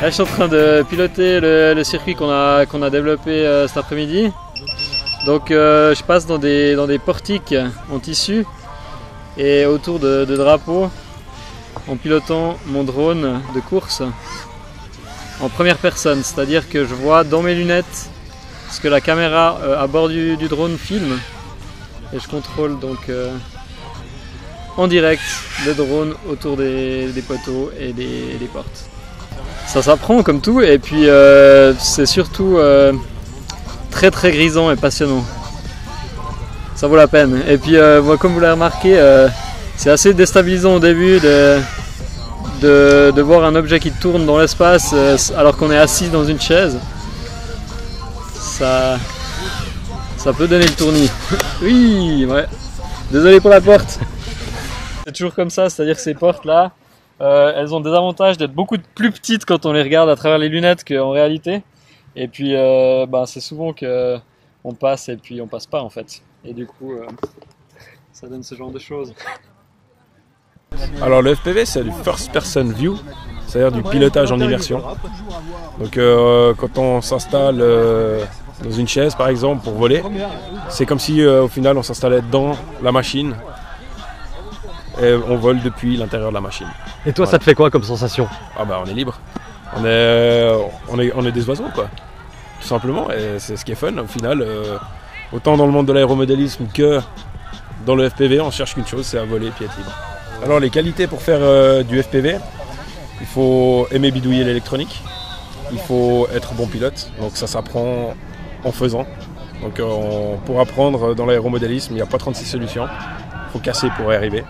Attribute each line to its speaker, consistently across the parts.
Speaker 1: Là, je suis en train de piloter le circuit qu'on a développé cet après-midi. Donc je passe dans des portiques en tissu et autour de drapeaux en pilotant mon drone de course en première personne. C'est-à-dire que je vois dans mes lunettes ce que la caméra à bord du drone filme et je contrôle donc en direct le drone autour des poteaux et des portes. Ça s'apprend comme tout et puis c'est surtout très très grisant et passionnant. Ça vaut la peine. Et puis moi, comme vous l'avez remarqué, c'est assez déstabilisant au début de voir un objet qui tourne dans l'espace alors qu'on est assis dans une chaise. Ça peut donner le tournis. Oui, ouais. Désolé pour la porte. C'est toujours comme ça, c'est-à-dire que ces portes là, elles ont des avantages d'être beaucoup plus petites quand on les regarde à travers les lunettes qu'en réalité. Et puis c'est souvent qu'on passe et puis on passe pas en fait. Et du coup ça donne ce genre de choses.
Speaker 2: Alors le FPV c'est du First Person View, c'est-à-dire du pilotage en immersion. Donc quand on s'installe dans une chaise par exemple pour voler, c'est comme si au final on s'installait dans la machine. Et on vole depuis l'intérieur de la machine.
Speaker 3: Et toi, ça te fait quoi comme sensation?
Speaker 2: Ah bah on est libre. On est des oiseaux quoi. Tout simplement. Et c'est ce qui est fun au final. Autant dans le monde de l'aéromodélisme que dans le FPV, on cherche qu'une chose, c'est à voler et être libre. Alors les qualités pour faire du FPV, il faut aimer bidouiller l'électronique. Il faut être bon pilote. Donc ça s'apprend en faisant. Donc pour apprendre dans l'aéromodélisme, il n'y a pas 36 solutions. Il faut casser pour y arriver.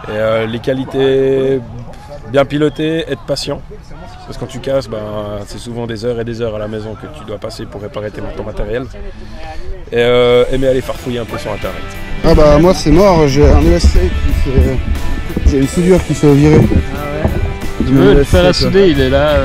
Speaker 2: Et les qualités, bien piloter, être patient, parce que quand tu casses, c'est souvent des heures et des heures à la maison que tu dois passer pour réparer ton matériel. Et aimer aller farfouiller un peu sur internet.
Speaker 4: Ah bah moi c'est mort, j'ai un ESC j'ai une soudure qui s'est virée.
Speaker 1: Ah ouais. Tu veux le faire à souder, il est là.